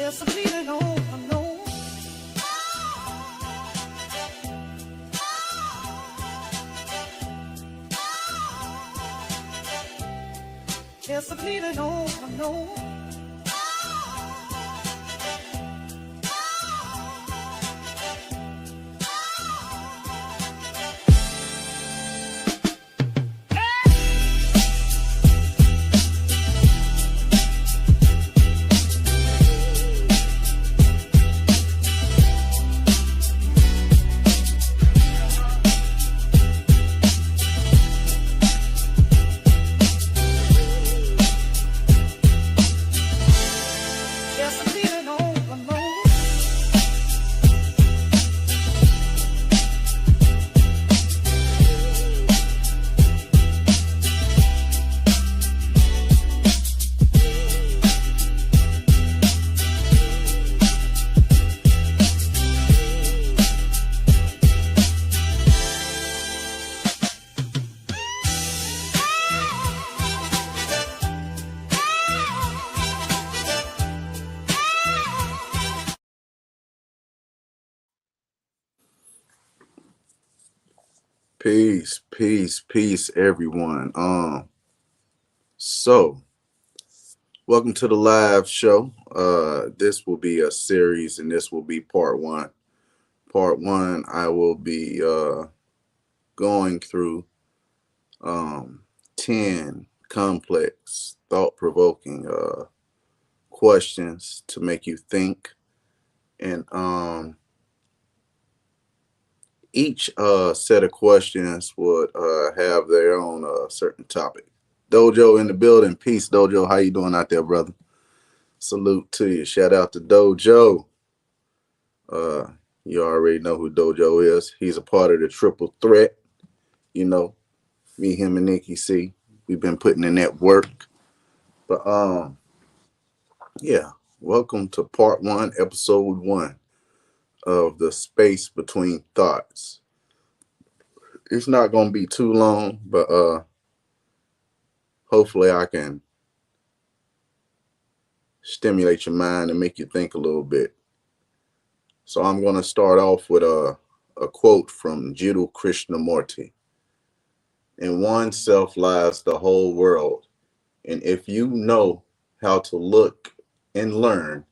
Just a feeling on unknown. Just a feeling on unknown. Just a feeling on unknown. Peace, peace, peace, everyone. So welcome to the live show. This will be a series, and this will be part one. Part one, I will be going through 10 complex, thought-provoking questions to make you think, and each set of questions would have their own certain topic. Dojo in the building. Peace, Dojo. How you doing out there, brother? Salute to you. Shout out to Dojo. You already know who Dojo is. He's a part of the triple threat. You know, me, him, and Nikki C. We've been putting in that work. But yeah, welcome to part one, episode one of the space between thoughts. It's not gonna be too long, but hopefully I can stimulate your mind and make you think a little bit. So I'm going to start off with a quote from Jiddu Krishnamurti. In oneself lies the whole world, and if you know how to look and learn,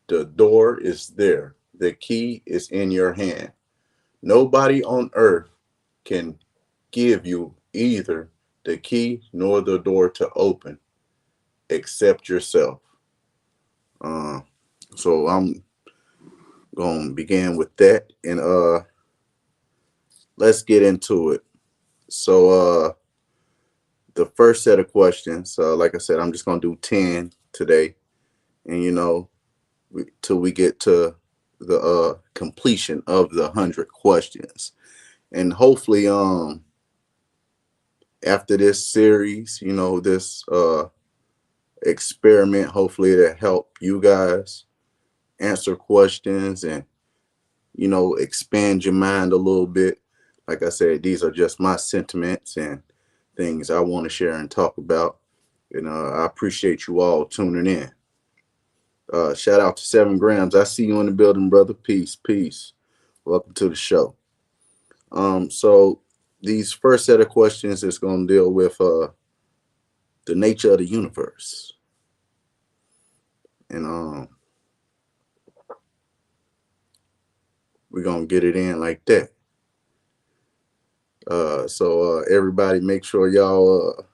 the door is there. The key is in your hand. Nobody on earth can give you either the key nor the door to open except yourself. So I'm going to begin with that, and let's get into it. So the first set of questions, like I said, I'm just going to do 10 today, and till we get to the completion of the 100 questions. And hopefully after this series, this experiment, hopefully it'll help you guys answer questions and expand your mind a little bit. Like I said, these are just my sentiments and things I want to share and talk about. And I appreciate you all tuning in. Shout out to 7 Grams. I see you in the building, brother. Peace, peace. Welcome to the show. So these first set of questions is going to deal with the nature of the universe. And we're going to get it in like that. So everybody make sure y'all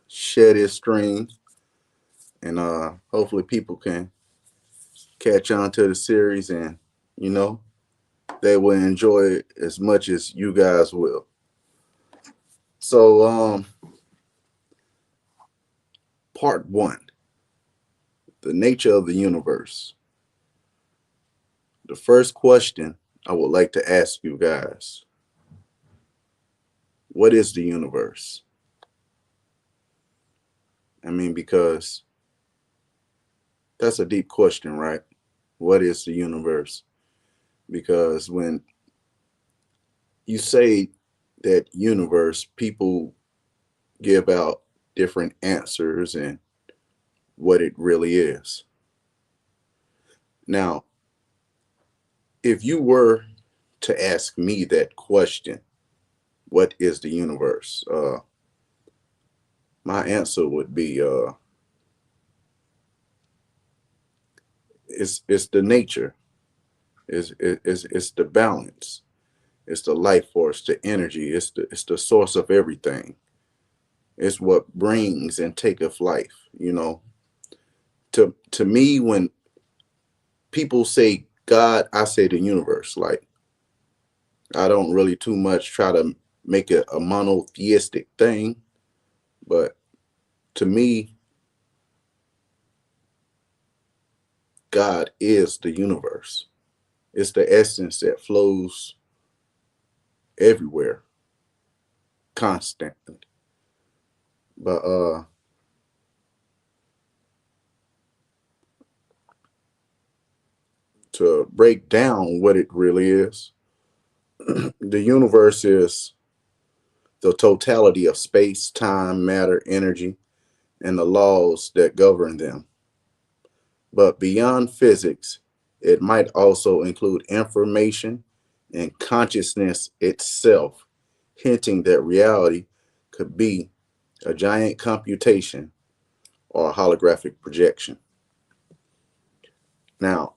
share this stream, and hopefully people can catch on to the series, and they will enjoy it as much as you guys will. So part one, the nature of the universe. The first question I would like to ask you guys: what is the universe? I mean, because that's a deep question, right? What is the universe? Because when you say that universe, people give out different answers and what it really is. Now, if you were to ask me that question, what is the universe? My answer would be it's the nature, it's the balance, it's the life force, the energy, it's the source of everything. It's what brings and taketh life. To me, when people say God, I say the universe. Like, I don't really too much try to make it a monotheistic thing, but to me, God is the universe. It's the essence that flows everywhere, constantly. But to break down what it really is, the universe is the totality of space, time, matter, energy, and the laws that govern them. But beyond physics, it might also include information and consciousness itself, hinting that reality could be a giant computation or a holographic projection. Now,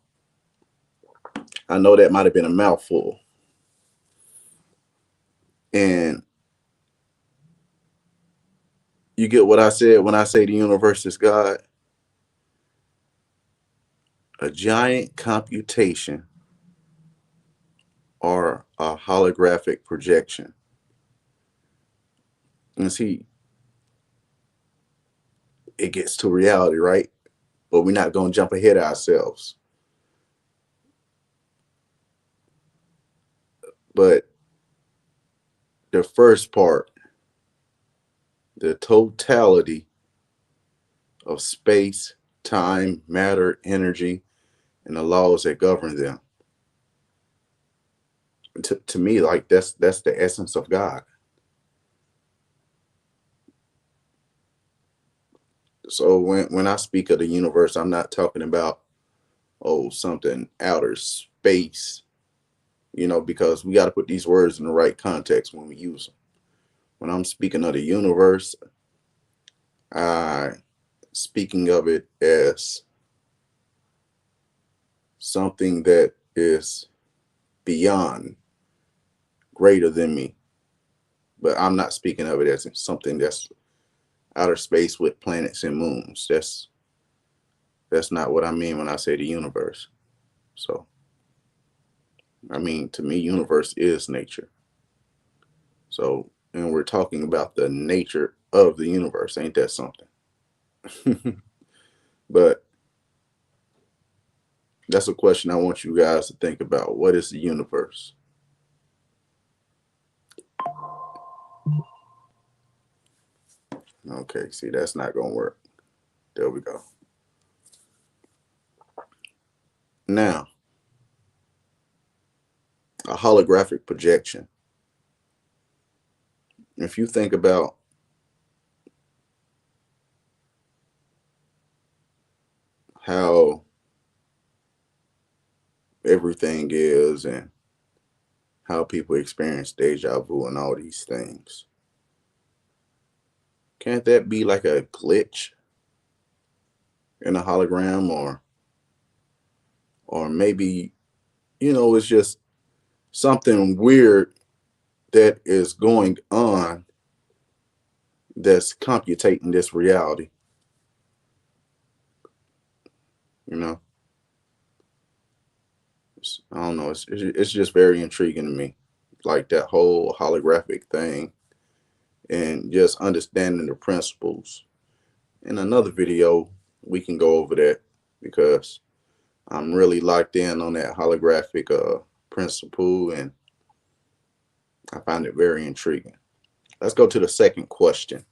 I know that might have been a mouthful, and you get what I said when I say the universe is God? A giant computation or a holographic projection. And see, it gets to reality, right? But we're not going to jump ahead of ourselves. But the first part, the totality of space, time, matter, energy, and the laws that govern them. To me, like that's the essence of God. So when I speak of the universe, I'm not talking about something outer space, because we got to put these words in the right context when we use them. When I'm speaking of the universe, I speaking of it as something that is beyond, greater than me. But I'm not speaking of it as something that's outer space with planets and moons. That's not what I mean when I say the universe. So, I mean, to me, universe is nature. So, and we're talking about the nature of the universe. Ain't that something? But that's a question I want you guys to think about. What is the universe? Okay, see, that's not going to work. There we go. Now, a holographic projection. If you think about how everything is and how people experience deja vu and all these things, can't that be like a glitch in a hologram, or maybe it's just something weird that is going on that's computating this reality? you know I don't know, it's just very intriguing to me, like that whole holographic thing, and just understanding the principles. In another video we can go over that, because I'm really locked in on that holographic principle, and I find it very intriguing. Let's go to the second question.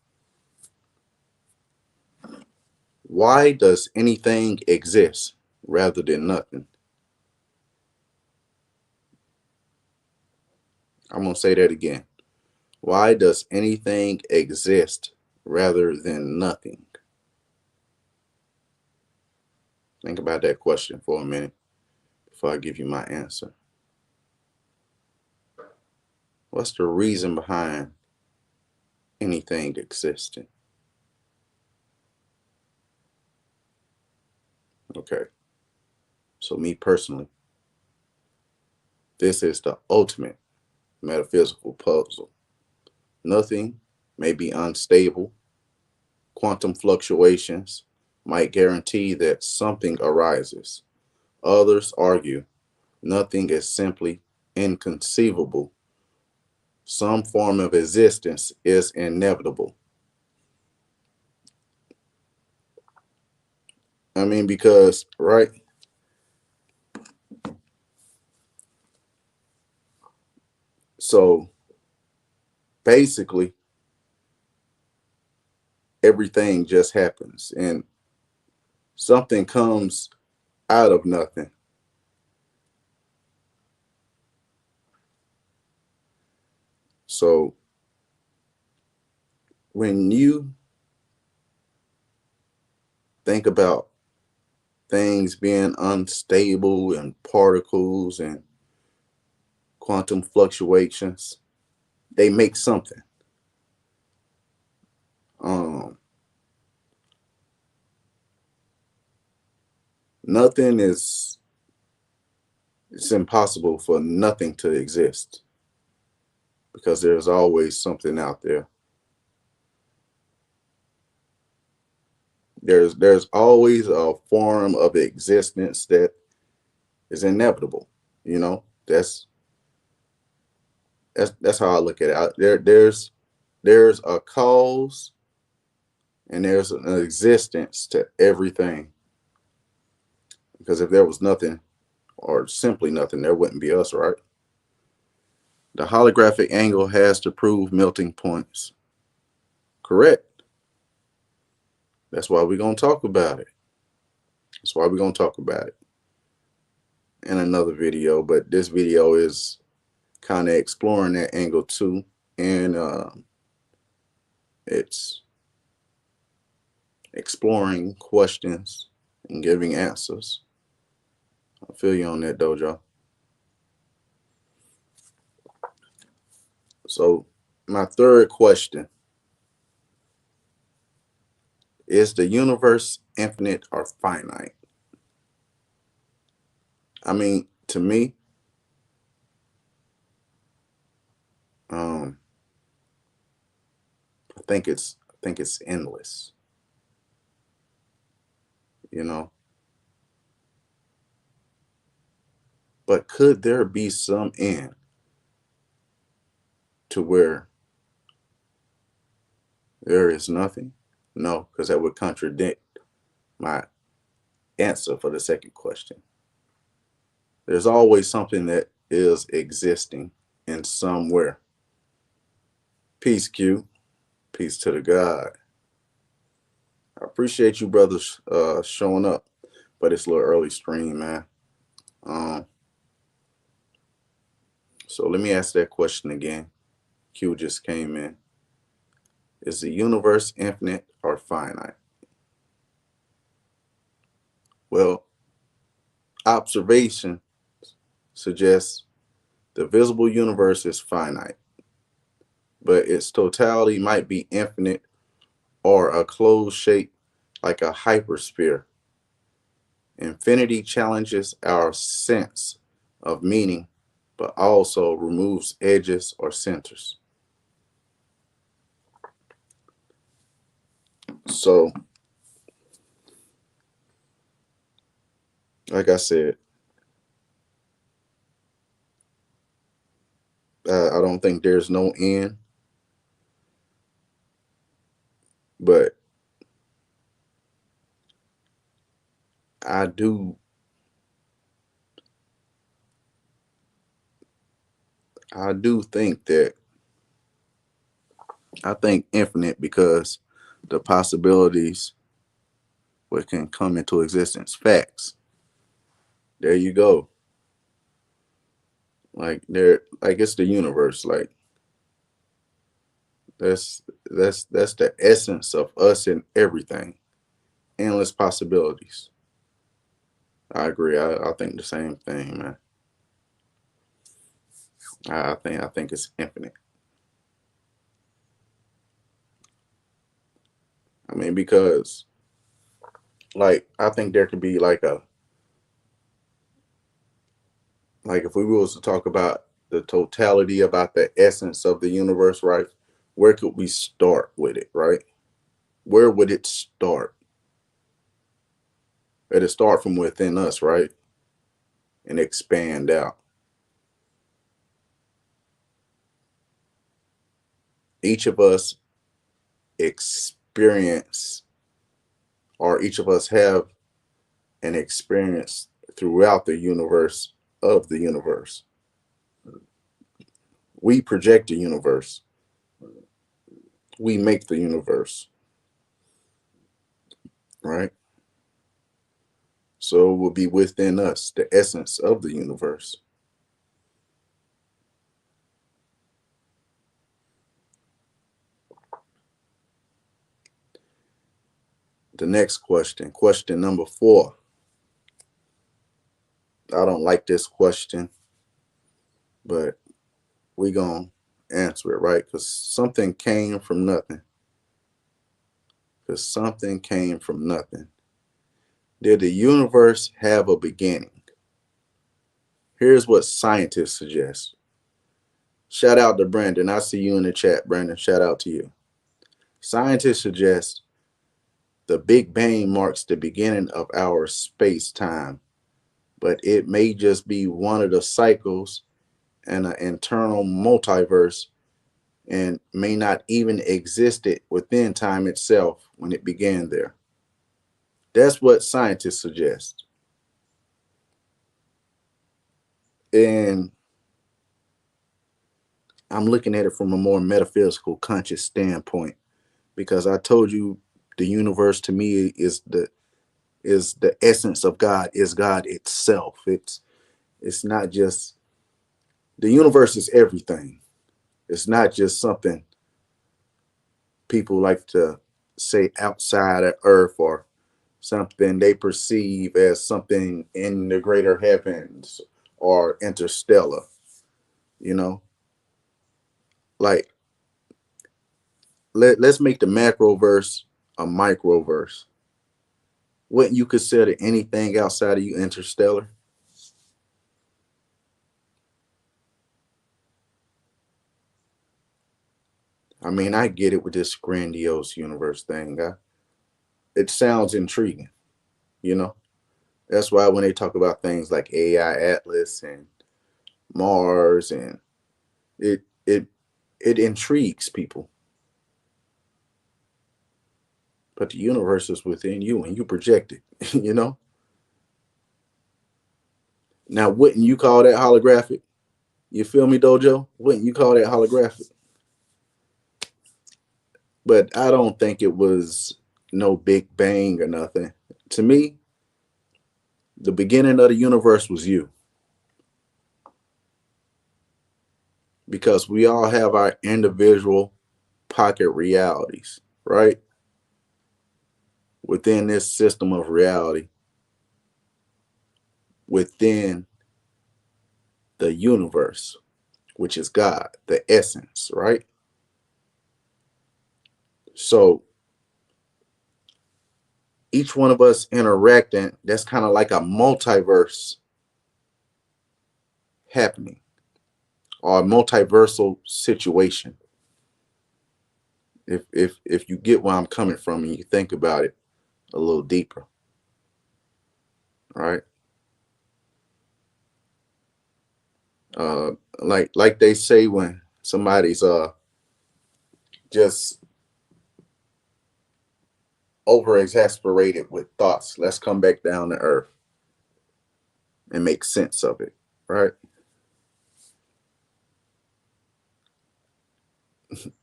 Why does anything exist rather than nothing? I'm going to say that again. Why does anything exist rather than nothing? Think about that question for a minute. before I give you my answer. What's the reason behind anything existing? Okay. So me personally, this is the ultimate metaphysical puzzle. Nothing may be unstable. Quantum fluctuations might guarantee that something arises. Others argue nothing is simply inconceivable. Some form of existence is inevitable. I mean, because, right? So basically, everything just happens and something comes out of nothing. So when you think about things being unstable and particles and quantum fluctuations, they make something. Um, Nothing is, it's impossible for nothing to exist because there's always something out there. There's always a form of existence that is inevitable. You know, that's how I look at it. There's a cause and there's an existence to everything. Because if there was nothing or simply nothing, there wouldn't be us, right? The holographic angle has to prove melting points. Correct. That's why we're going to talk about it. That's why we're going to talk about it in another video. But this video is kind of exploring that angle too. And it's exploring questions and giving answers. I feel you on that, Dojo. So, my third question is the universe infinite or finite? I mean, to me, um, I think it's endless. You know, but could there be some end to where there is nothing? No, because that would contradict my answer for the second question. There's always something that is existing in somewhere. Peace, Q. Peace to the God. I appreciate you brothers showing up, but it's a little early stream, man. Um, so let me ask that question again. Q just came in. Is the universe infinite or finite? Well, observation suggests the visible universe is finite, but its totality might be infinite or a closed shape like a hypersphere. Infinity challenges our sense of meaning, but also removes edges or centers. So, like I said, I don't think there's no end, but I do think that I think infinite because the possibilities what can come into existence. Facts. There you go. Like it's the universe. Like that's the essence of us and everything. Endless possibilities. I agree. I think the same thing, man. I think it's infinite. I mean, because like I think there could be like if we was to talk about the totality, about the essence of the universe, right? Where could we start with it, right? Where would it start? It'd start from within us, right? And expand out. Each of us experience, or each of us have an experience throughout the universe of the universe. We project the universe. We make the universe, right? So it will be within us, the essence of the universe. The next question, question number 4. I don't like this question, but we gonna answer it, right? Because something came from nothing. Because something came from nothing. Did the universe have a beginning? Here's what scientists suggest. Shout out to Brandon. I see you in the chat, Brandon. Shout out to you. Scientists suggest the Big Bang marks the beginning of our space time, but it may just be one of the cycles and an internal multiverse, and may not even existed within time itself when it began there. That's what scientists suggest. And I'm looking at it from a more metaphysical, conscious standpoint, because I told you the universe to me is the essence of God, is God itself. It's not just, the universe is everything. It's not just something people like to say outside of Earth, or something they perceive as something in the greater heavens or interstellar, you know? Like, let's make the macroverse a microverse. Wouldn't you consider anything outside of you interstellar? I mean, I get it with this grandiose universe thing. It sounds intriguing, you know? That's why when they talk about things like AI Atlas and Mars, and it it it intrigues people. But the universe is within you and you project it, you know? Now, wouldn't you call that holographic? You feel me, Dojo? Wouldn't you call that holographic? But I don't think it was no big bang or nothing. To me, the beginning of the universe was you, because we all have our individual pocket realities, right? Within this system of reality, within the universe, which is God, the essence, right? So each one of us interacting, that's kind of like a multiverse happening, or a multiversal situation. If you get where I'm coming from and you think about it a little deeper, right? Uh, like they say when somebody's just over exasperated with thoughts, let's come back down to earth and make sense of it, right?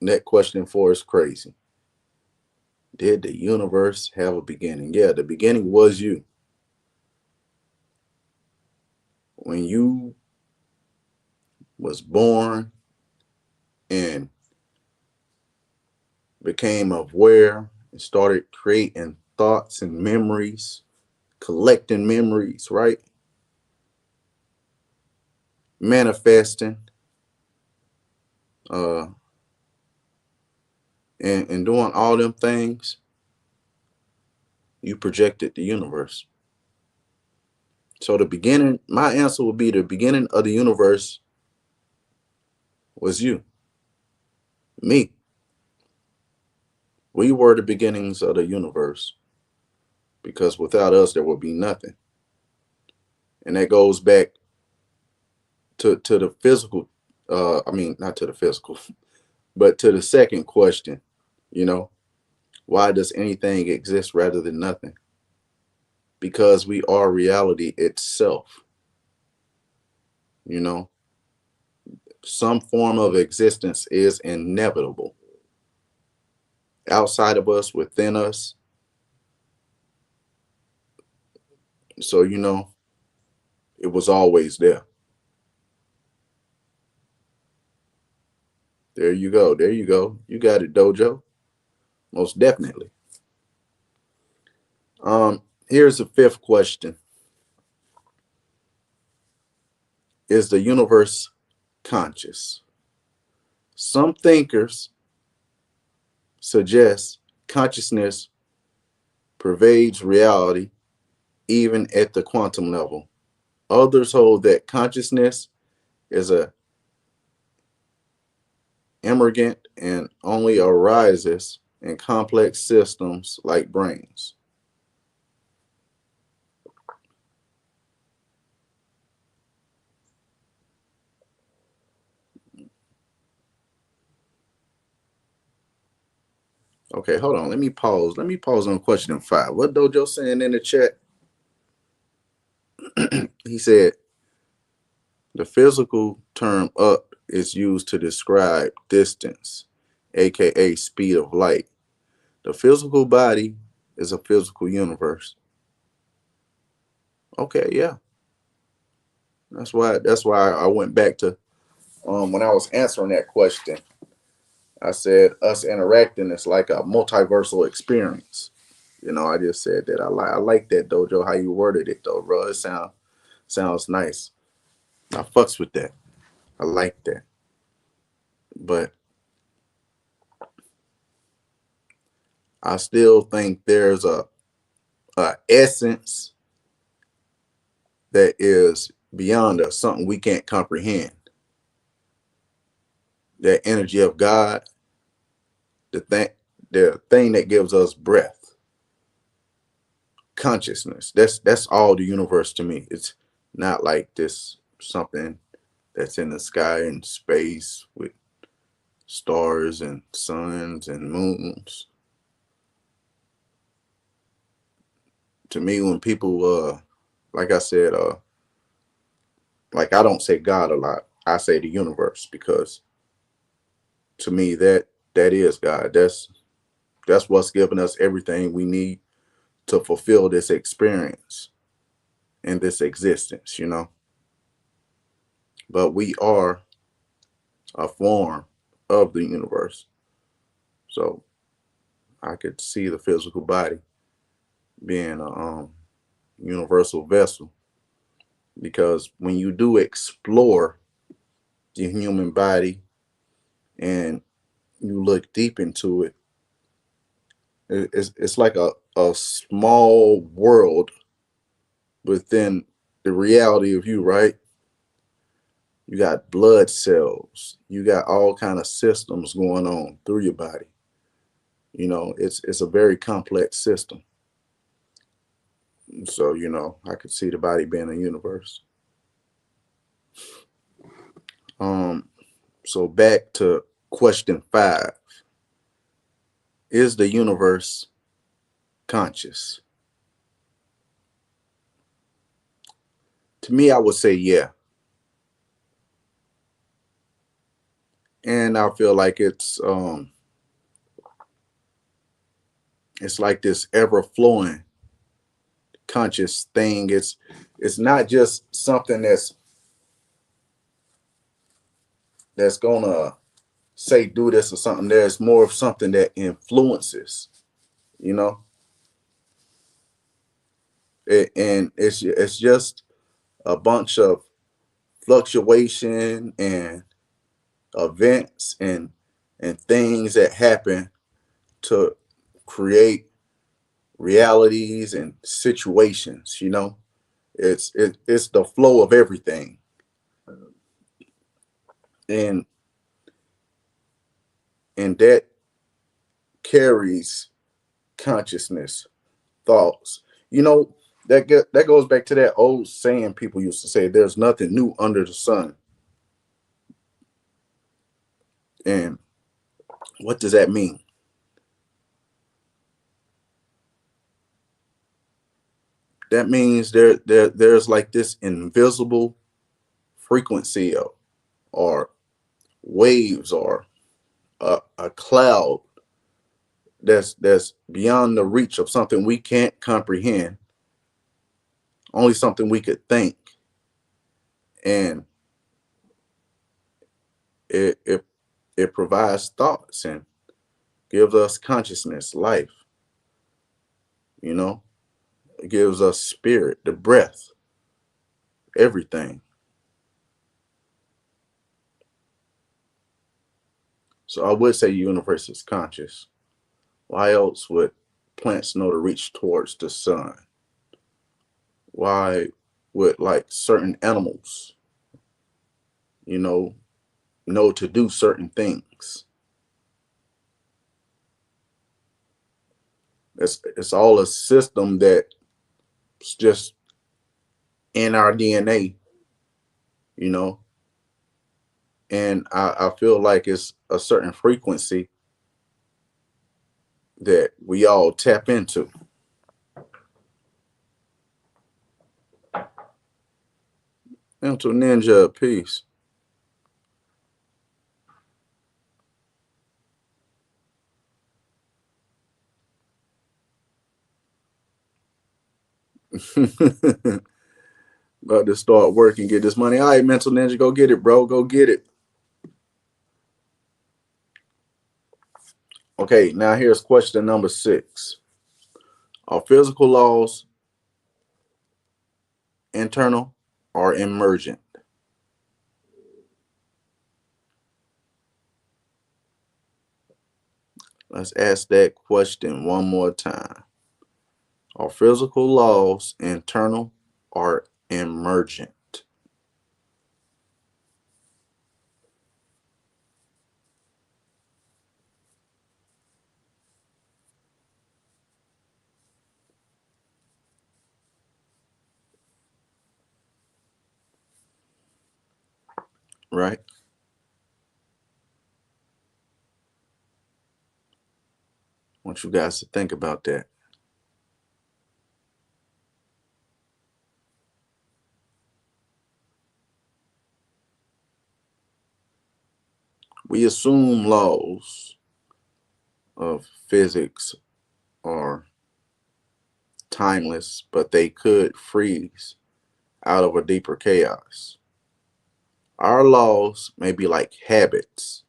That question 4 is crazy. Did the universe have a beginning? Yeah, the beginning was you. When you was born and became aware and started creating thoughts and memories, collecting memories, right? Manifesting, uh, and doing all them things, you projected the universe. So the beginning, my answer would be the beginning of the universe was you, me. We were the beginnings of the universe because without us, there would be nothing. And that goes back to the physical, I mean, not to the physical, but to the second question, you know, why does anything exist rather than nothing? Because we are reality itself, you know, some form of existence is inevitable outside of us, within us. So, you know, it was always there. There you go. There you go. You got it, Dojo. Most definitely. Here's the fifth question. Is the universe conscious? Some thinkers suggest consciousness pervades reality even at the quantum level. Others hold that consciousness is a emergent and only arises in complex systems like brains. Okay, hold on. Let me pause. Let me pause on question 5. What Dojo saying in the chat? He said the physical term up is used to describe distance, aka speed of light. The physical body is a physical universe. Okay, yeah. That's why I went back to when I was answering that question. I said us interacting is like a multiversal experience. You know, I just said that I like that, Dojo, how you worded it though, bro. It sounds nice. I fucks with that. I like that. But I still think there's a essence that is beyond us, something we can't comprehend. That energy of God, the thing the thing that gives us breath, consciousness. That's all the universe to me. It's not like this something that's in the sky and space with stars and suns and moons. To me, when people like I said, like I don't say God a lot. I say the universe because to me that is God. That's what's giving us everything we need to fulfill this experience and this existence, you know. But we are a form of the universe. So I could see the physical body being a universal vessel because when you do explore the human body and you look deep into it, it's like a small world within the reality of you, right? You got blood cells, you got all kind of systems going on through your body. You know, it's a very complex system. So, you know, I could see the body being a universe. Um, so back to question 5. Is the universe conscious? To me, I would say yeah. And I feel like it's like this ever flowing conscious thing. It's not just something that's gonna say do this or something. There's more of something that influences, you know. And it's just a bunch of fluctuation and events and things that happen to create realities and situations. It's the flow of everything, and that carries consciousness, thoughts. That goes back to that old saying people used to say, "There's nothing new under the sun." And what does that mean? That means there's like this invisible frequency, or waves, or a cloud that's beyond the reach of something we can't comprehend, only something we could think. And it it provides thoughts and gives us consciousness, life. you know it gives us spirit, the breath, everything. So I would say the universe is conscious. Why else would plants know to reach towards the sun? Why would, like, certain animals, you know to do certain things? It's all a system that's just in our DNA, you know. And I feel like it's a certain frequency that we all tap into. Mental ninja, peace. About to start work and get this money. All right, mental ninja, go get it, bro. Go get it. Okay, now here's question number 6. Are physical laws internal or emergent? Let's ask that question one more time. Are physical laws internal or emergent? Right? I want you guys to think about that. We assume laws of physics are timeless, but they could freeze out of a deeper chaos. Our laws may be like habits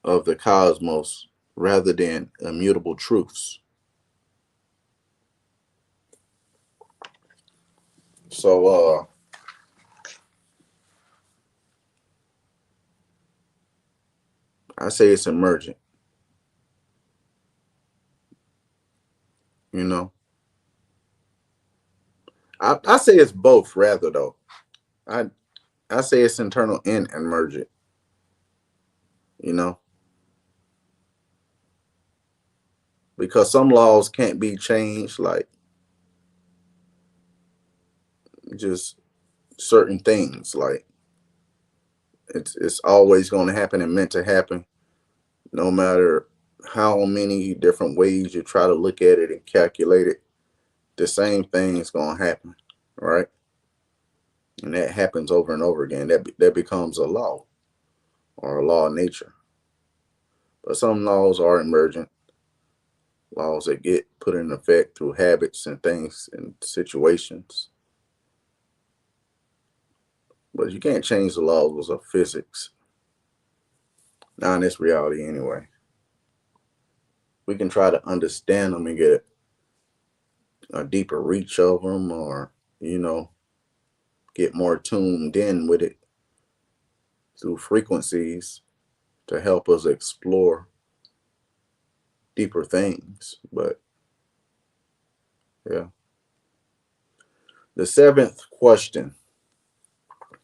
of the cosmos rather than immutable truths. So I say it's emergent, you know. I say it's both rather though. I I say it's internal and emergent, you know, because some laws can't be changed, like just certain things. Like it's always going to happen and meant to happen, no matter how many different ways you try to look at it and calculate it. The same thing is going to happen, right? And that happens over and over again. That becomes a law, or a law of nature. But some laws are emergent, laws that get put in effect through habits and things and situations. But you can't change the laws of physics. Not in this reality, anyway. We can try to understand them and get a deeper reach of them, or you know, get more tuned in with it through frequencies to help us explore deeper things. But yeah. The seventh question: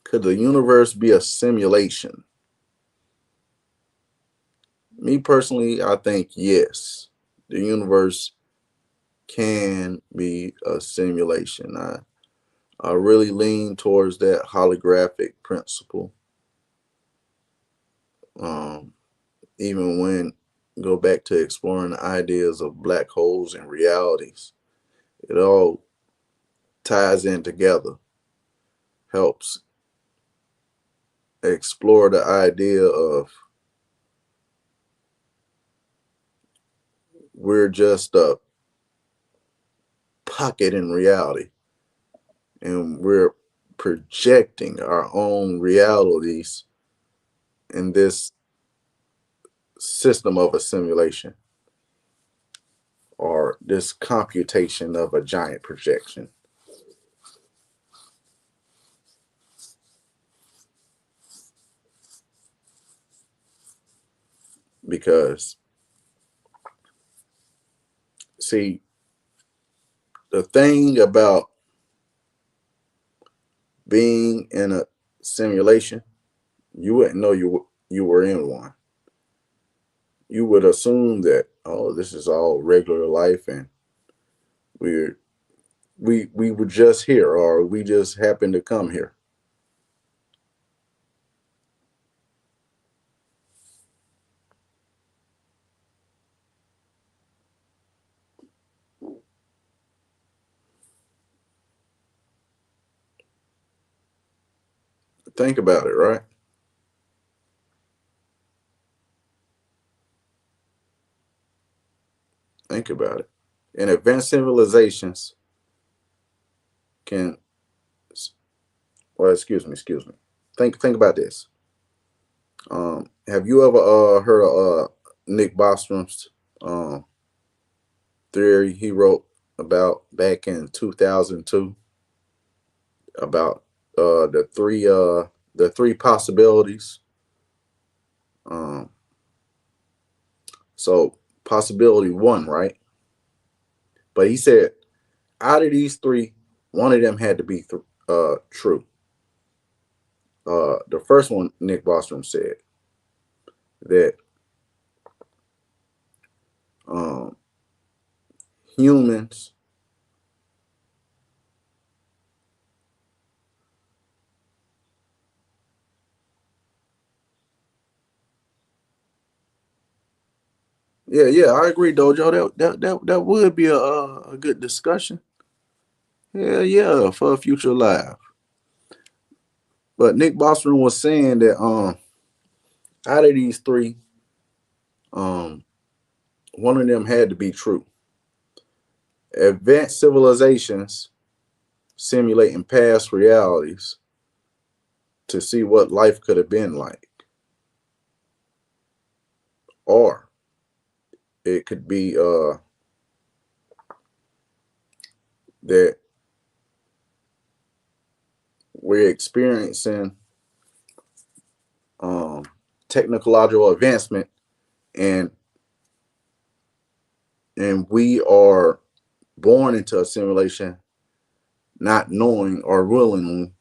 could the universe be a simulation? Me personally, I think yes. The universe can be a simulation. I really lean towards that holographic principle. Um, Even when go back to exploring the ideas of black holes and realities, it all ties in together, helps explore the idea of we're just a pocket in reality and we're projecting our own realities in this system of a simulation or this computation of a giant projection. Because, see, the thing about being in a simulation, you wouldn't know you were in one. You would assume that, oh, this is all regular life and we're we were just here or we just happened to come here. Think about it, right? Think about it. And advanced civilizations can, well, excuse me. Think about this. Have you ever heard of Nick Bostrom's um, theory he wrote about back in 2002 about uh, the three uh, the three possibilities? Um, so possibility one, right? But he said out of these three, one of them had to be true. The first one, Nick Bostrom said that um, humans, yeah, I agree, Dojo. That would be a good discussion. Yeah, for a future live. But Nick Bostrom was saying that out of these three, um, one of them had to be true. Advanced civilizations simulating past realities to see what life could have been like, or it could be that we're experiencing um, technological advancement and we are born into a simulation not knowing or willing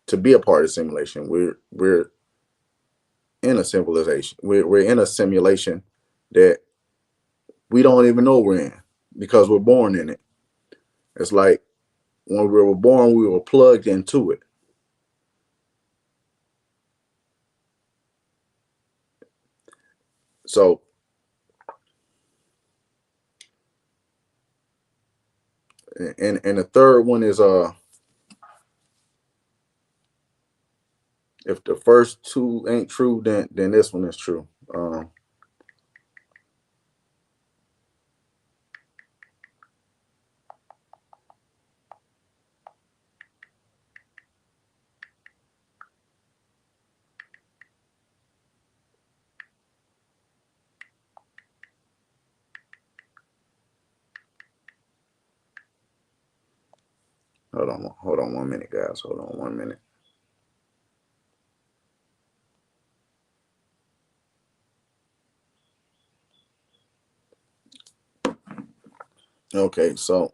to be a part of the simulation. We're in a civilization. We're in a simulation that we don't even know we're in because we're born in it. It's like when we were born, we were plugged into it. So, and the third one is if the first two ain't true, then this one is true. Hold on 1 minute, guys. Hold on 1 minute. Okay, so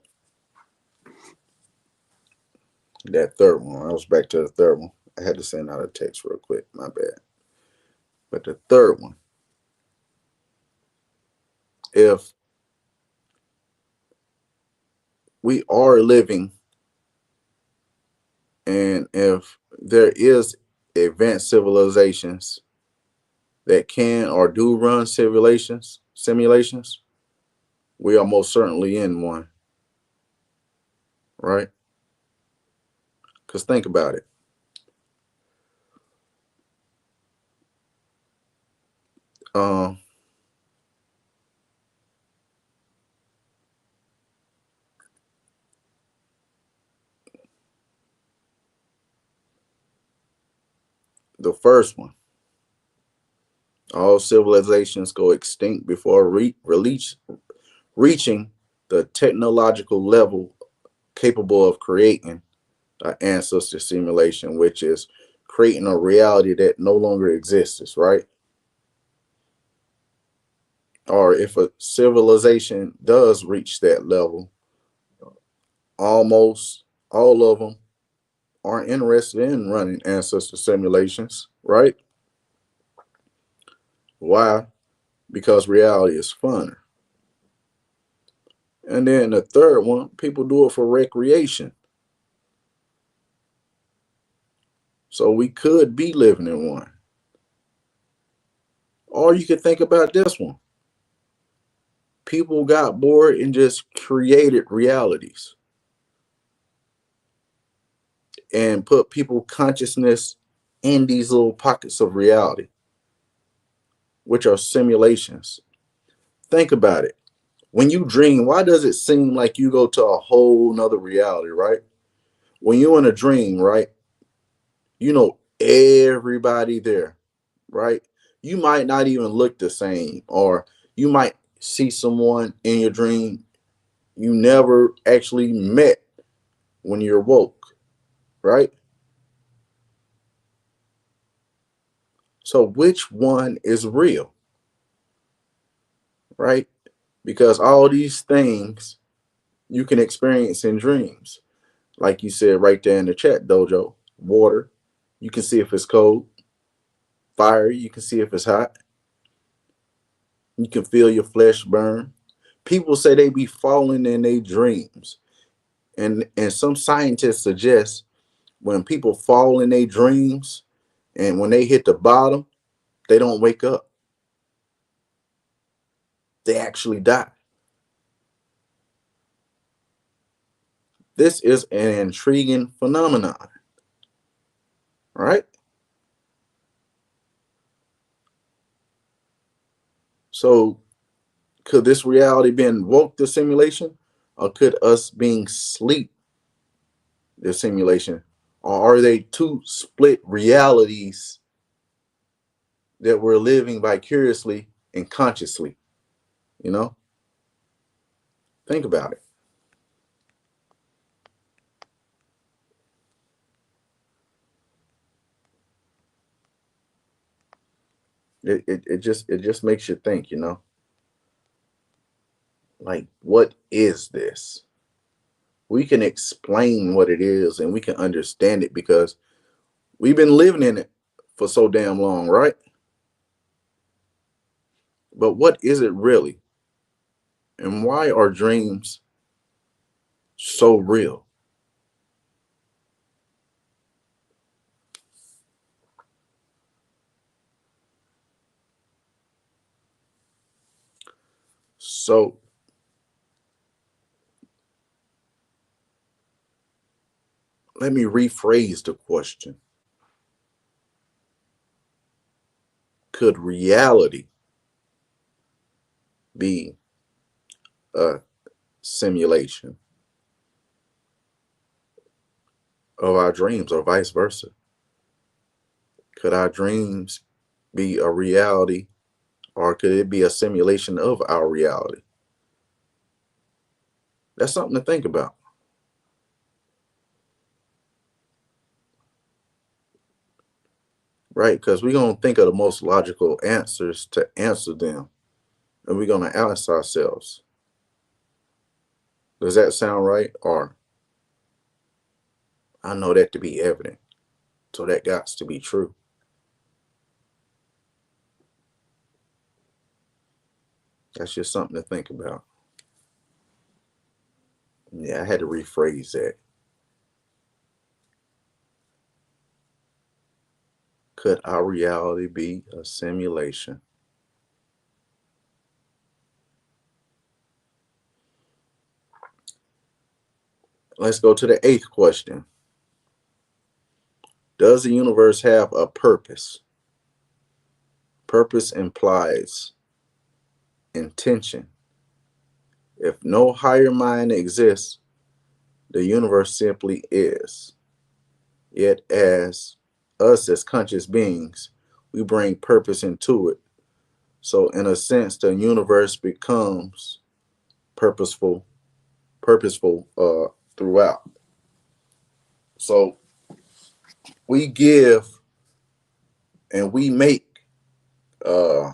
that third one, I was back to the third one. I had to send out a text real quick. My bad. But the third one, if we are living and if there is advanced civilizations that can or do run simulations, we are most certainly in one, right? Because think about it. Um, the first one, all civilizations go extinct before reaching the technological level capable of creating an ancestor simulation, which is creating a reality that no longer exists, right? Or if a civilization does reach that level, almost all of them aren't interested in running ancestor simulations, right? Why? Because reality is fun. And then the third one, people do it for recreation. So we could be living in one. Or you could think about this one. People got bored and just created realities and put people consciousness in these little pockets of reality, which are simulations. Think about it. When you dream, why does it seem like you go to a whole nother reality, right? When you're in a dream, right, you know everybody there, right? You might not even look the same, or you might see someone in your dream you never actually met when you're woke, right? So which one is real, right? Because all these things you can experience in dreams. Like you said right there in the chat, Dojo, water, you can see if it's cold. Fire, you can see if it's hot. You can feel your flesh burn. People say they be falling in their dreams. And some scientists suggest when people fall in their dreams and when they hit the bottom, they don't wake up. They actually die. This is an intriguing phenomenon, right? So could this reality being woke the simulation? Or could us being sleep the simulation? Or are they two split realities that we're living vicariously and consciously? You know, think about it. It just makes you think, like what is this? We can explain what it is and we can understand it because we've been living in it for so damn long, right? But what is it really? And why are dreams so real? So let me rephrase the question. Could reality be a simulation of our dreams or vice versa? Could our dreams be a reality or could it be a simulation of our reality? That's something to think about. right? Because we're going to think of the most logical answers to answer them, and we're going to ask ourselves, does that sound right? Or I know that to be evident, so that got to be true. That's just something to think about. Yeah, I had to rephrase that. Could our reality be a simulation? Let's go to the eighth question. Does the universe have a purpose? Purpose implies intention. If no higher mind exists, the universe simply is. Yet, as us as conscious beings, we bring purpose into it. So, in a sense, the universe becomes purposeful, throughout. So, we give and we make uh,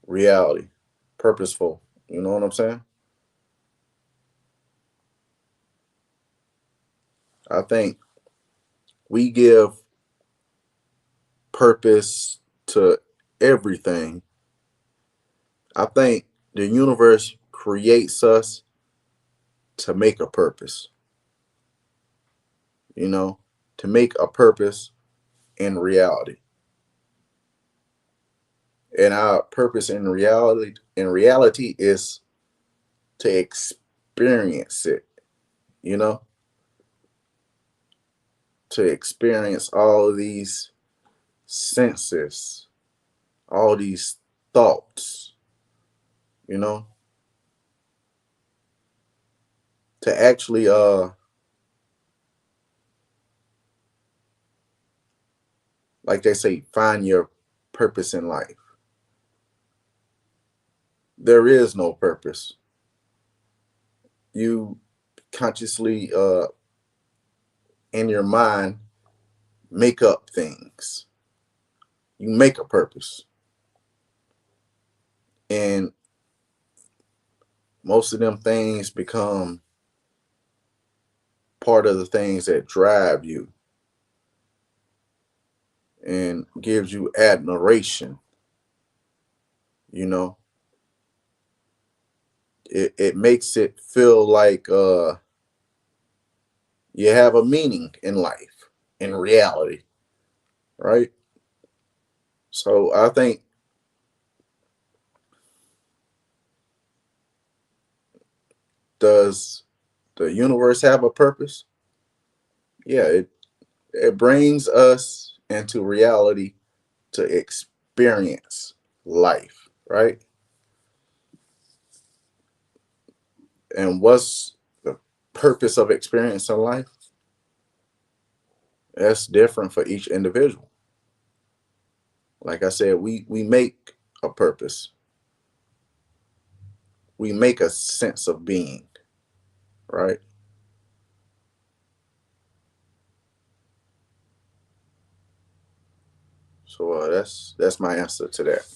reality purposeful. You know what I'm saying? I think we give purpose to everything. I think the universe creates us to make a purpose, you know, to make a purpose in reality. And our purpose in reality is to experience it, you know, to experience all of these senses, all these thoughts, you know, to actually like they say, find your purpose in life. There is no purpose. You consciously in your mind make up things. You make a purpose. And most of them things become part of the things that drive you and gives you admiration. You know, it makes it feel like you have a meaning in life, in reality, right? So I think, does the universe have a purpose? Yeah, it brings us into reality to experience life, right? And what's the purpose of experiencing life? That's different for each individual. Like I said, we make a purpose. We make a sense of being, right? So that's my answer to that.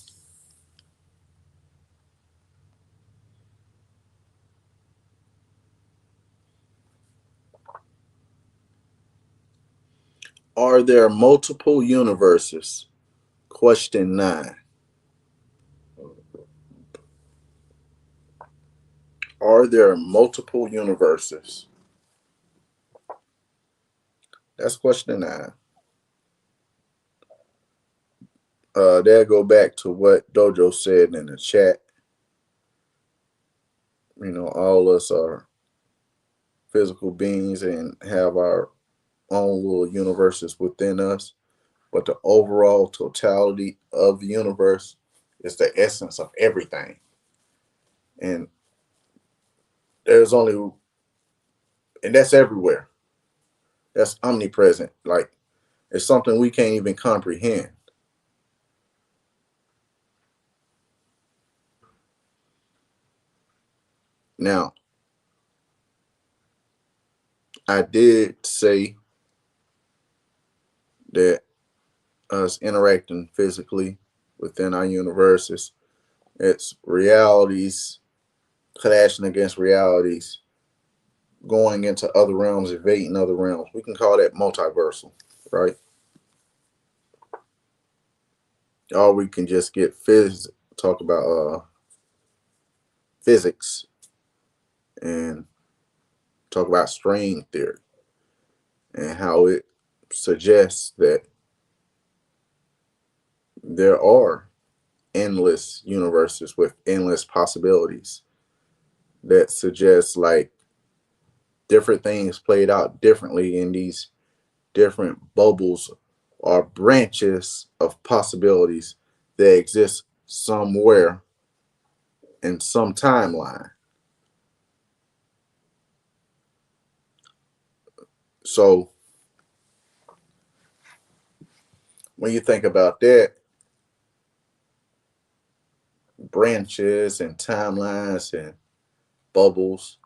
Are there multiple universes? Question 9. Are there multiple universes? That's question 9. There go back to what Dojo said in the chat. You know, all us are physical beings and have our own little universes within us, but the overall totality of the universe is the essence of everything. And there's only, and that's everywhere. That's omnipresent. Like, it's something we can't even comprehend. Now, I did say that us interacting physically within our universes, it's realities clashing against realities, going into other realms, evading other realms. We can call that multiversal, right? Or we can just get talk about physics and talk about string theory and how it suggests that there are endless universes with endless possibilities that suggest like different things played out differently in these different bubbles or branches of possibilities that exist somewhere in some timeline. So when you think about that, branches and timelines and bubbles,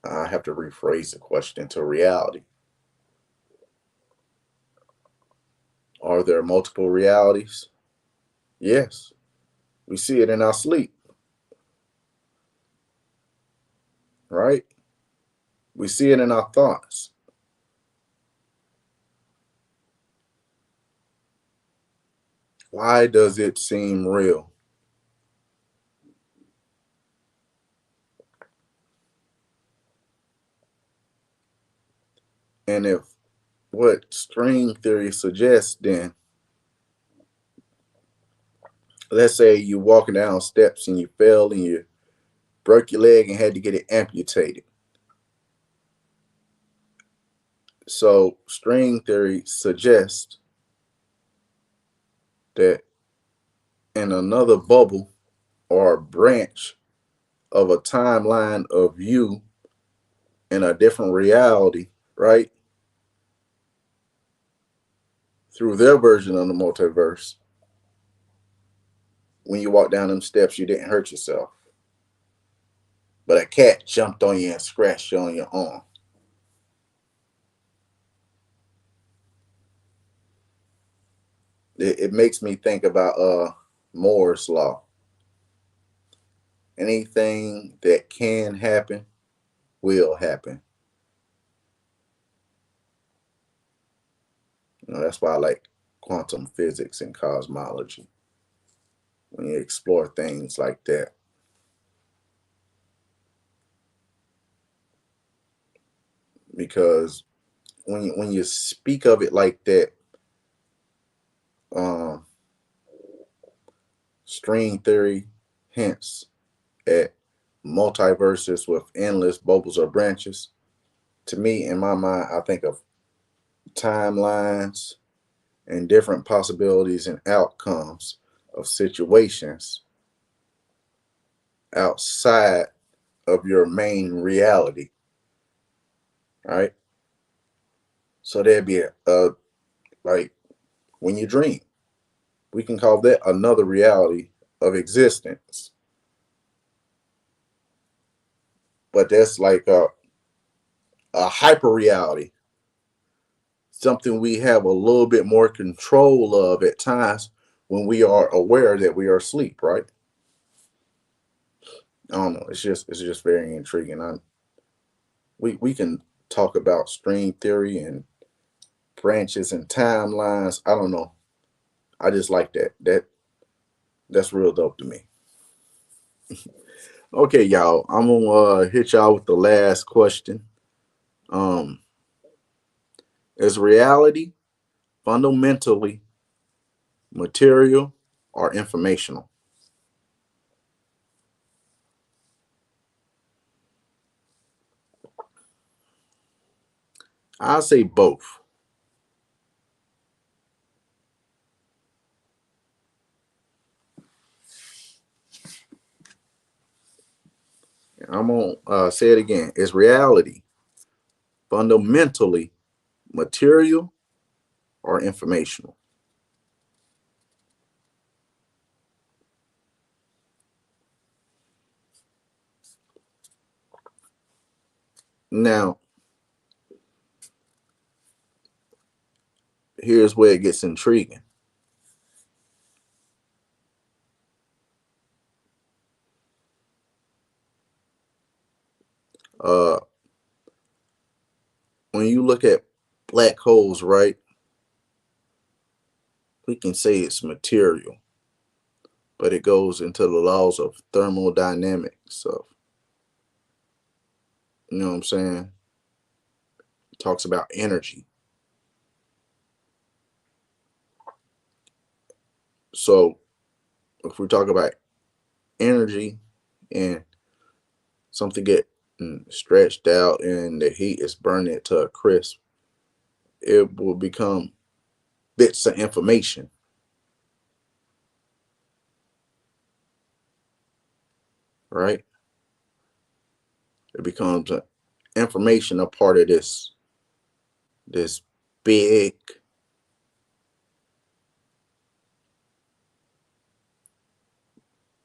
I have to rephrase the question to reality. Are there multiple realities? Yes. We see it in our sleep, right? We see it in our thoughts. Why does it seem real? And if what string theory suggests, then let's say you're walking down steps and you fell and you broke your leg and had to get it amputated. So string theory suggests that in another bubble or a branch of a timeline of you in a different reality, right? Through their version of the multiverse, when you walk down them steps, you didn't hurt yourself. But a cat jumped on you and scratched you on your arm. It makes me think about Moore's law. Anything that can happen will happen. That's why I like quantum physics and cosmology. When you explore things like that, because when you speak of it like that, um, string theory hints at multiverses with endless bubbles or branches. To me, in my mind, I think of timelines and different possibilities and outcomes of situations outside of your main reality, right? So there'd be a like when you dream, we can call that another reality of existence. But that's like a hyper reality, something we have a little bit more control of at times when we are aware that we are asleep, right? I don't know. It's just very intriguing. We can talk about string theory and branches and timelines. I don't know. I just like that. That's real dope to me. Okay, y'all. I'm gonna hit y'all with the last question. Um, is reality fundamentally material or informational? I say both. I'm gonna say it again. Is reality fundamentally material or informational? Now, here's where it gets intriguing. Uh, when you look at black holes, right, we can say it's material, but it goes into the laws of thermodynamics. Of, you know what I'm saying? It talks about energy. So if we talk about energy and something get stretched out and the heat is burning it to a crisp, it will become bits of information, right? It becomes information a part of this big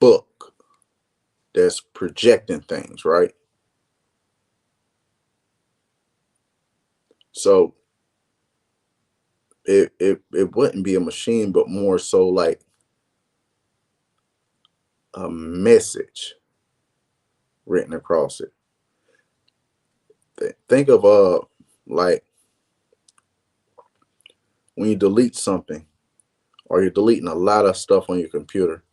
book that's projecting things, right? So it wouldn't be a machine, but more so like a message written across it. Think of like when you delete something or you're deleting a lot of stuff on your computer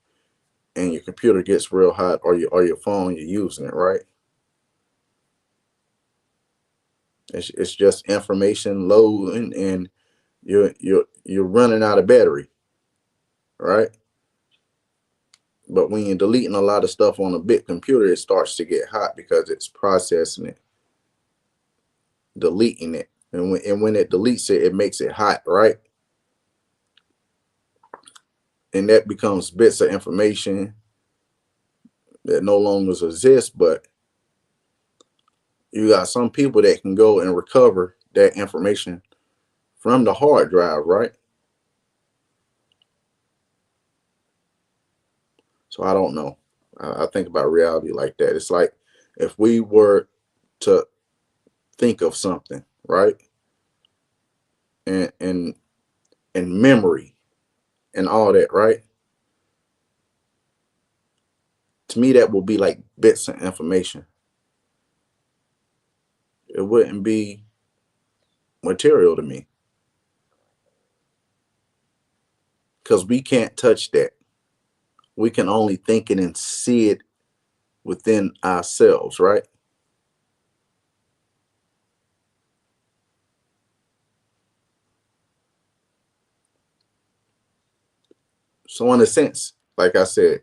and your computer gets real hot or your phone you're using it, right? It's just information loading and you're running out of battery, right? But when you're deleting a lot of stuff on a big computer, it starts to get hot because it's processing it, deleting it. And when it deletes it, it makes it hot, right? And that becomes bits of information that no longer exist, but you got some people that can go and recover that information from the hard drive, right? So I don't know. I think about reality like that. It's like if we were to think of something, right? And memory and all that, right? To me, that will be like bits of information. It wouldn't be material to me because we can't touch that. We can only think it and see it within ourselves, right? So, in a sense, like I said,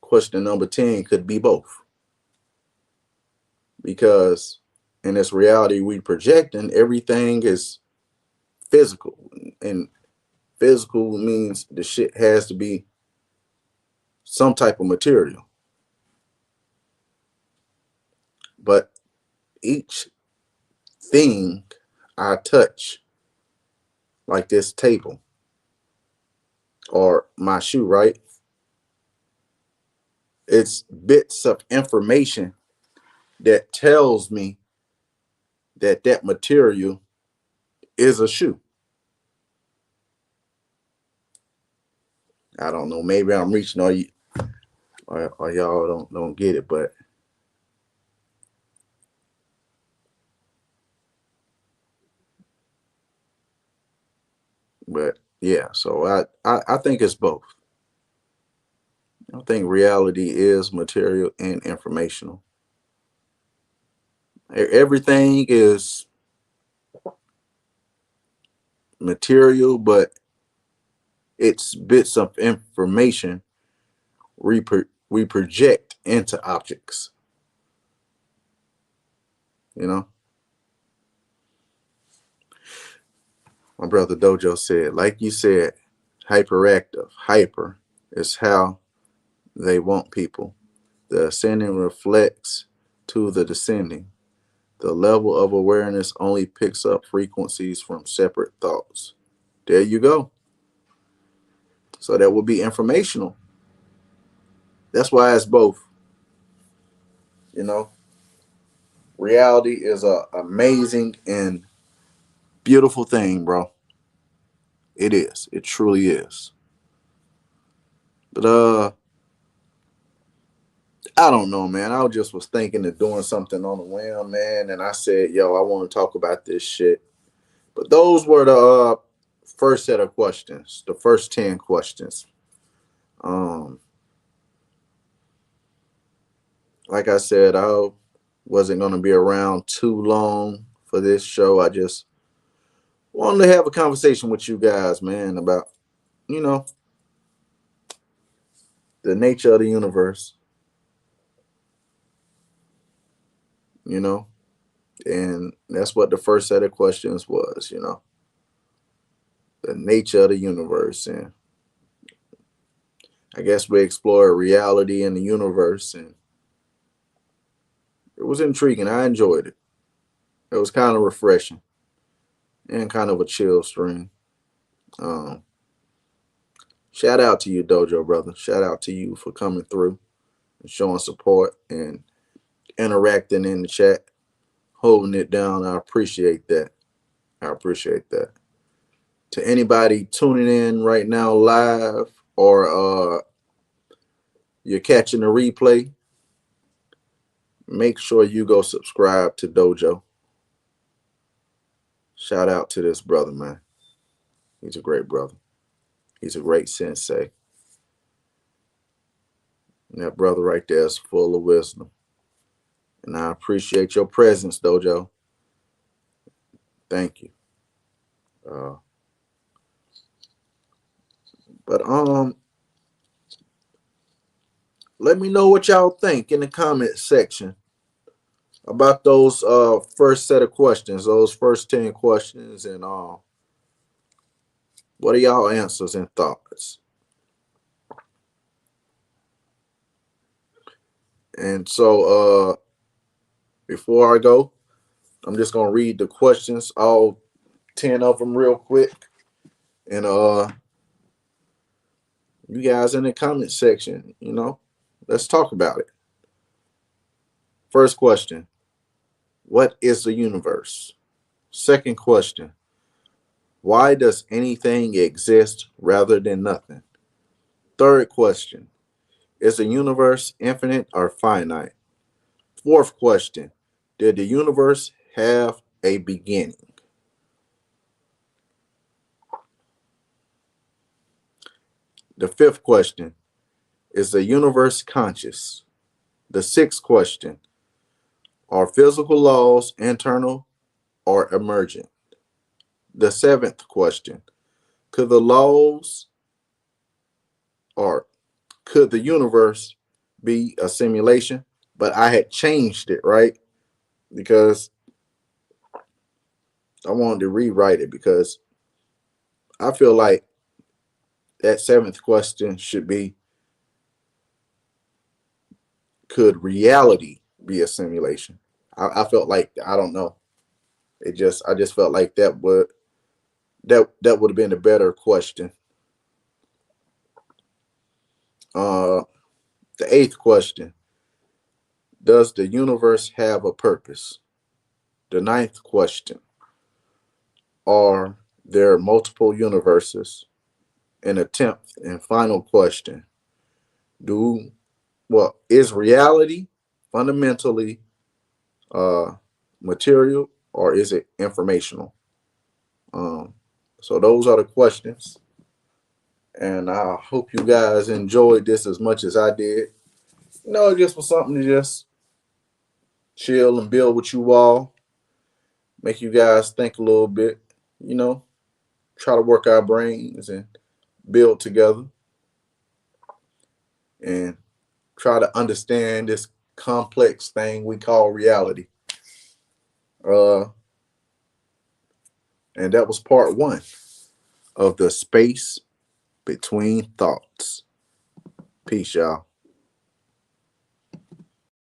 question number 10 could be both because in this reality we projecting, everything is physical. And physical means the shit has to be some type of material. But each thing I touch, like this table or my shoe, right? It's bits of information that tells me that that material is a shoe. I don't know. Maybe I'm reaching or y'all don't get it, but yeah. So I think it's both. I think reality is material and informational. Everything is material, but it's bits of information we project into objects. You know, my brother Dojo said, like you said, hyperactive, hyper is how they want people. The ascending reflects to the descending. The level of awareness only picks up frequencies from separate thoughts. There you go. So that will be informational. That's why it's both. You know, reality is a amazing and beautiful thing, bro. It is. It truly is. But I don't know, man. I just was thinking of doing something on the whim, man, and I said, "Yo, I want to talk about this shit." But those were the first set of questions, the first 10 questions. Um, like I said, I wasn't going to be around too long for this show. I just wanted to have a conversation with you guys, man, about, you know, the nature of the universe, you know, and that's what the first set of questions was, you know, the nature of the universe. And I guess we explored reality in the universe, and it was intriguing. I enjoyed it. It was kind of refreshing and kind of a chill stream. Um, Shout out to you, Dojo brother. Shout out to you for coming through and showing support and interacting in the chat, holding it down. I appreciate that. I appreciate that. To anybody tuning in right now live, or you're catching the replay, make sure you go subscribe to Dojo. Shout out to this brother, man. He's a great brother. He's a great sensei. And that brother right there is full of wisdom. And I appreciate your presence, Dojo. Thank you. But let me know what y'all think in the comment section about those first set of questions, those first 10 questions, and what are y'all answers and thoughts? And so before I go, I'm just gonna read the questions, all 10 of them real quick. And you guys in the comment section, you know, let's talk about it. First question, what is the universe? Second question, why does anything exist rather than nothing? Third question, is the universe infinite or finite? Fourth question, did the universe have a beginning? The fifth question, is the universe conscious? The sixth question, are physical laws internal or emergent? The seventh question, could the laws or could the universe be a simulation? But I had changed it, right? Because I wanted to rewrite it, because I feel like that seventh question should be, could reality be a simulation? I felt like, I don't know. I just felt like that would have been a better question. The eighth question, does the universe have a purpose? The ninth question, are there multiple universes? And the 10th and final question, is reality fundamentally material, or is it informational? So those are the questions, and I hope you guys enjoyed this as much as I did. You know, it just was something to just chill and build with you all, make you guys think a little bit, you know, try to work our brains and build together and try to understand this complex thing we call reality. And that was part 1 of the space between thoughts. Peace, y'all.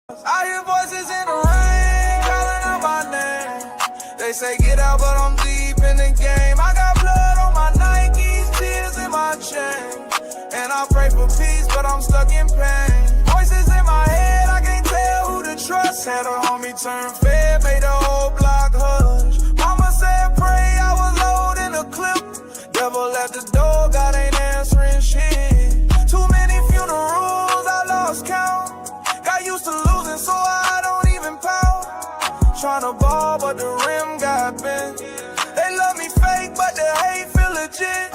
I hear voices in the rain calling out my name. They say get out, but I'm deep in the game. I got blood on my Nikes, tears in my chain. And I pray for peace, but I'm stuck in pain. Voices in my head, I can't tell who to trust. Had a homie turn fed, made the whole block hush. Mama said pray, I was loading a clip. Devil at the door, God ain't answering shit. Too many funerals, I lost count. Got used to losing, so I don't even pout. Tryna ball, but the rim got bent. They love me fake, but the hate feel legit.